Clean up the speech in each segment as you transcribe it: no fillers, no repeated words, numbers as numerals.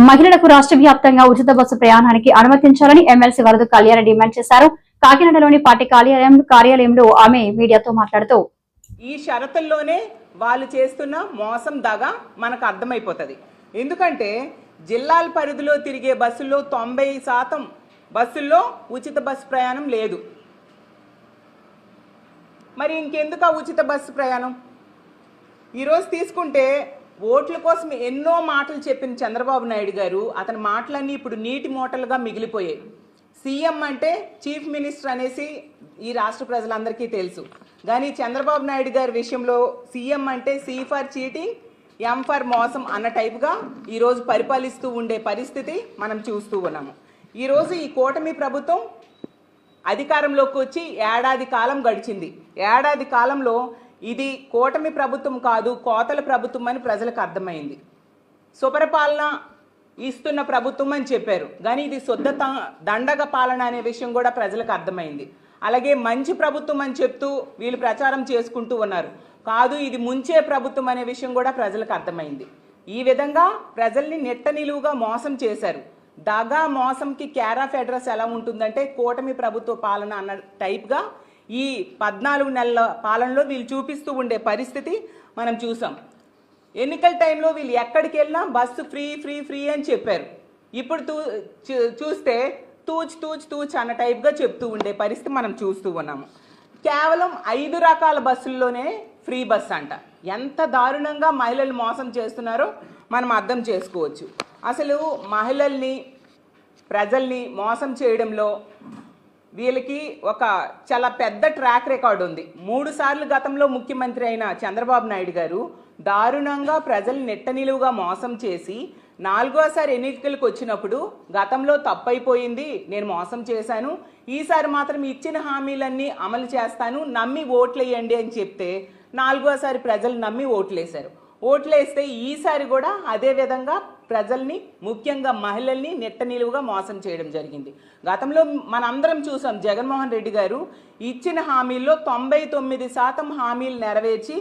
మహిళలకు రాష్ట్ర వ్యాప్తంగా ఉచిత బస్సు ప్రయాణానికి అనుమతించాలని ఎమ్మెల్సీ వరద కళ్యాణ్ డిమాండ్ చేశారు. కాకినాడలోని పార్టీ కార్యాలయంలో ఆమె మీడియాతో మాట్లాడుతూ ఈ షరతుల్లోనే వాళ్ళు చేస్తున్న మోసం దాగా మనకు అర్థమైపోతుంది. ఎందుకంటే జిల్లాల పరిధిలో తిరిగే బస్సుల్లో 90% బస్సుల్లో ఉచిత బస్సు ప్రయాణం లేదు. మరి ఇంకెందుకు ఉచిత బస్సు ప్రయాణం? ఈరోజు తీసుకుంటే ఓట్ల కోసం ఎన్నో మాటలు చెప్పిన చంద్రబాబు నాయుడు గారు అతని మాటలన్నీ ఇప్పుడు నీటి మూటలుగా మిగిలిపోయాయి. సీఎం అంటే చీఫ్ మినిస్టర్ అనేసి ఈ రాష్ట్ర ప్రజలందరికీ తెలుసు. కానీ చంద్రబాబు నాయుడు గారి విషయంలో సీఎం అంటే C for cheating, M for మోసం అన్న టైపుగా ఈరోజు పరిపాలిస్తూ ఉండే పరిస్థితి మనం చూస్తూ ఉన్నాము. ఈరోజు ఈ కూటమి ప్రభుత్వం అధికారంలోకి వచ్చి ఏడాది కాలం గడిచింది. ఏడాది కాలంలో ఇది కూటమి ప్రభుత్వం కాదు, కోతల ప్రభుత్వం అని ప్రజలకు అర్థమైంది. సుపరిపాలన ఇస్తున్న ప్రభుత్వం అని చెప్పారు, కానీ ఇది శుద్ధ దండగ పాలన అనే విషయం కూడా ప్రజలకు అర్థమైంది. అలాగే మంచి ప్రభుత్వం అని చెప్తూ వీళ్ళు ప్రచారం చేసుకుంటూ ఉన్నారు. కాదు, ఇది ముంచే ప్రభుత్వం అనే విషయం కూడా ప్రజలకు అర్థమైంది. ఈ విధంగా ప్రజల్ని నెట్ట నిలువుగా మోసం చేశారు. దగా మోసంకి కేర్ ఆఫ్ అడ్రస్ ఎలా ఉంటుందంటే కూటమి ప్రభుత్వ పాలన అన్న టైప్గా ఈ 14 నెలల పాలనలో వీళ్ళు చూపిస్తూ ఉండే పరిస్థితి మనం చూసాం. ఎన్నికల టైంలో వీళ్ళు ఎక్కడికి వెళ్ళినా బస్సు ఫ్రీ ఫ్రీ ఫ్రీ అని చెప్పారు. ఇప్పుడు చూస్తే తూచ్ తూచ్ తూచ్ అన్న టైప్గా చెప్తూ ఉండే పరిస్థితి మనం చూస్తూ ఉన్నాము. కేవలం 5 రకాల బస్సుల్లోనే ఫ్రీ బస్ అంట. ఎంత దారుణంగా మహిళలు మోసం చేస్తున్నారో మనం అర్థం చేసుకోవచ్చు. అసలు మహిళల్ని ప్రజల్ని మోసం చేయడంలో వీళ్ళకి ఒక చాలా పెద్ద ట్రాక్ రికార్డు ఉంది. 3 సార్లు గతంలో ముఖ్యమంత్రి అయిన చంద్రబాబు నాయుడు గారు దారుణంగా ప్రజల్ని నెట్ట నిలువుగా మోసం చేసి 4వసారి ఎన్నికలకు వచ్చినప్పుడు గతంలో తప్పైపోయింది, నేను మోసం చేశాను, ఈసారి మాత్రం ఇచ్చిన హామీలన్నీ అమలు చేస్తాను, నమ్మి ఓట్లేయండి అని చెప్తే 4వసారి ప్రజలు నమ్మి ఓట్లేశారు. ఓట్లేస్తే ఈసారి కూడా అదే విధంగా ప్రజల్ని, ముఖ్యంగా మహిళల్ని నెట్ట నిలువుగా మోసం చేయడం జరిగింది. గతంలో మనందరం చూసాం, జగన్మోహన్ రెడ్డి గారు ఇచ్చిన హామీల్లో 99% హామీలు నెరవేర్చి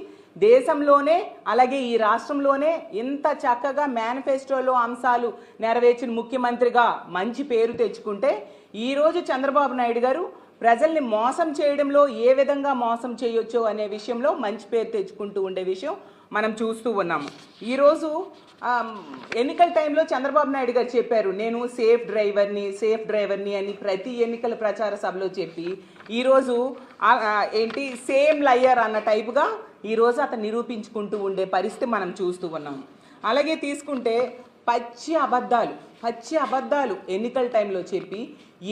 దేశంలోనే అలాగే ఈ రాష్ట్రంలోనే ఇంత చక్కగా మేనిఫెస్టోలో అంశాలు నెరవేర్చిన ముఖ్యమంత్రిగా మంచి పేరు తెచ్చుకుంటే, ఈరోజు చంద్రబాబు నాయుడు గారు ప్రజల్ని మోసం చేయడంలో ఏ విధంగా మోసం చేయొచ్చో అనే విషయంలో మంచి పేరు తెచ్చుకుంటూ ఉండే విషయం మనం చూస్తూ ఉన్నాము. ఈరోజు ఎన్నికల టైంలో చంద్రబాబు నాయుడు గారు చెప్పారు, నేను సేఫ్ డ్రైవర్ని అని ప్రతి ఎన్నికల ప్రచార సభలో చెప్పి ఈరోజు సేమ్ లయర్ అన్న టైపుగా ఈరోజు అతను నిరూపించుకుంటూ ఉండే పరిస్థితి మనం చూస్తూ ఉన్నాము. అలాగే తీసుకుంటే పచ్చి అబద్ధాలు ఎన్నికల టైంలో చెప్పి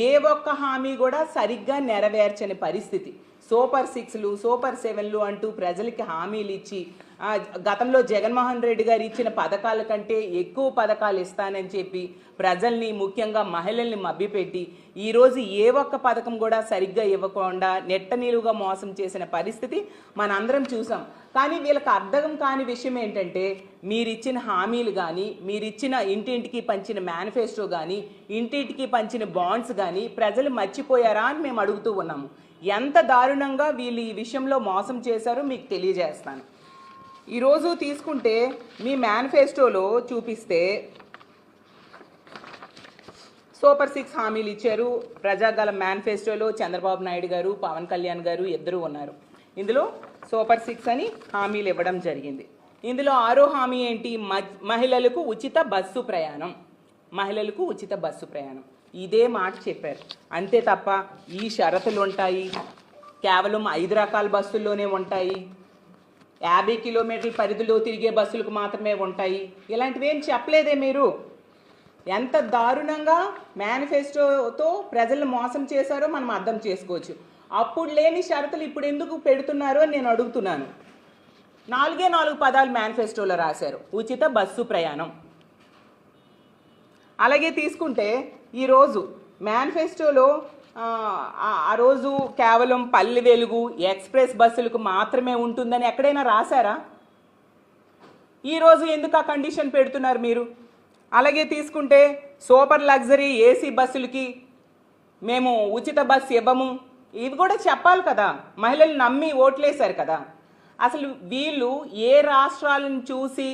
ఏ ఒక్క హామీ కూడా సరిగ్గా నెరవేర్చని పరిస్థితి. సూపర్ 6లు, సూపర్ 7లు అంటూ ప్రజలకి హామీలు ఇచ్చి గతంలో జగన్మోహన్ రెడ్డి గారు ఇచ్చిన పథకాల కంటే ఎక్కువ పథకాలు ఇస్తానని చెప్పి ప్రజల్ని, ముఖ్యంగా మహిళల్ని మభ్యపెట్టి ఈరోజు ఏ ఒక్క పథకం కూడా సరిగ్గా ఇవ్వకుండా నెట్ట నిలువుగా మోసం చేసిన పరిస్థితి మనందరం చూసాం. కానీ వీళ్ళకి అర్థం కాని విషయం ఏంటంటే, మీరిచ్చిన హామీలు కానీ, మీరిచ్చిన ఇంటింటికి పంచిన మేనిఫెస్టో కానీ, ఇంటింటికి పంచిన బాండ్స్ కానీ ప్రజలు మర్చిపోయారా అని మేము అడుగుతూ ఉన్నాము. ఎంత దారుణంగా వీళ్ళు ఈ విషయంలో మోసం చేశారో మీకు తెలియజేస్తాను. ఈరోజు తీసుకుంటే మీ మేనిఫెస్టోలో చూపిస్తే సూపర్ 6 హామీలు ఇచ్చారు. ప్రజాగళం మేనిఫెస్టోలో చంద్రబాబు నాయుడు గారు, పవన్ కళ్యాణ్ గారు ఇద్దరు ఉన్నారు. ఇందులో సూపర్ 6 అని హామీలు ఇవ్వడం జరిగింది. ఇందులో 6వ హామీ ఏంటి? మహిళలకు ఉచిత బస్సు ప్రయాణం. ఇదే మాట చెప్పారు. అంతే తప్ప ఈ షరతులు ఉంటాయి, కేవలం 5 రకాల బస్సుల్లోనే ఉంటాయి, 50 కిలోమీటర్ల పరిధిలో తిరిగే బస్సులకు మాత్రమే ఉంటాయి, ఇలాంటివి ఏం చెప్పలేదే మీరు. ఎంత దారుణంగా మేనిఫెస్టోతో ప్రజలను మోసం చేశారో మనం అర్థం చేసుకోవచ్చు. అప్పుడు లేని షరతులు ఇప్పుడు ఎందుకు పెడుతున్నారో అని నేను అడుగుతున్నాను. 4 పదాలు మేనిఫెస్టోలో రాశారు, ఉచిత బస్సు ప్రయాణం. అలాగే తీసుకుంటే ఈరోజు మేనిఫెస్టోలో ఆ రోజు కేవలం పల్లె వెలుగు, ఎక్స్ప్రెస్ బస్సులకు మాత్రమే ఉంటుందని ఎక్కడైనా రాశారా? ఈరోజు ఎందుకు ఆ కండిషన్ పెడుతున్నారు మీరు? అలాగే తీసుకుంటే సూపర్ లగ్జరీ ఏసీ బస్సులకి మేము ఉచిత బస్సు ఇవ్వము, ఇవి కూడా చెప్పాలి కదా. మహిళలు నమ్మి ఓట్లేశారు కదా. అసలు వీళ్ళు ఏ రాష్ట్రాలను చూసి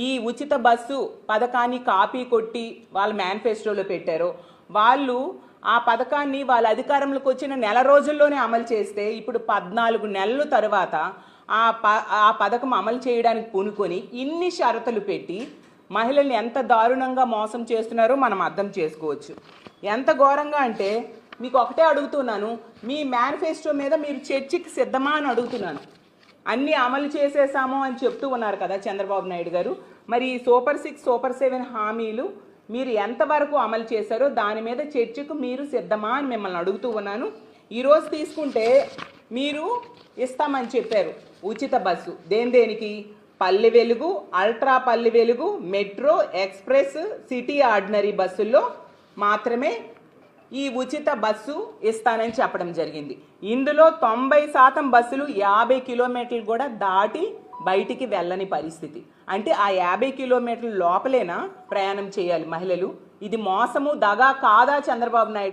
ఈ ఉచిత బస్సు పథకాన్ని కాపీ కొట్టి వాళ్ళ మేనిఫెస్టోలో పెట్టారో వాళ్ళు ఆ పథకాన్ని వాళ్ళ అధికారంలోకి వచ్చిన నెల రోజుల్లోనే అమలు చేస్తే ఇప్పుడు 14 నెలల తర్వాత ఆ పథకం అమలు చేయడానికి పూనుకొని ఇన్ని షరతులు పెట్టి మహిళల్ని ఎంత దారుణంగా మోసం చేస్తున్నారో మనం అర్థం చేసుకోవచ్చు. ఎంత ఘోరంగా అంటే మీకు ఒకటే అడుగుతున్నాను, మీ మేనిఫెస్టో మీద మీరు చర్చకి సిద్ధమా అని అడుగుతున్నాను. అన్నీ అమలు చేసేసాము అని చెప్తూ ఉన్నారు కదా చంద్రబాబు నాయుడు గారు. మరి సూపర్ 6, సూపర్ 7 హామీలు మీరు ఎంతవరకు అమలు చేశారో దాని మీద చర్చకు మీరు సిద్ధమా అని మిమ్మల్ని అడుగుతూ ఉన్నాను. ఈరోజు తీసుకుంటే మీరు ఇస్తామని చెప్పారు ఉచిత బస్సు. దేనికి? Palle Velugu, ultra Palle Velugu, metro, express, city ordinary బస్సుల్లో మాత్రమే ఈ ఉచిత బస్సు ఇస్తానని చెప్పడం జరిగింది. ఇందులో 90% బస్సులు 50 కిలోమీటర్లు కూడా దాటి బయటికి వెళ్ళని పరిస్థితి. అంటే ఆ 50 కిలోమీటర్ల లోపలేనా ప్రయాణం చేయాలి మహిళలు? ఇది మోసము, దగా కాదా చంద్రబాబు నాయుడు?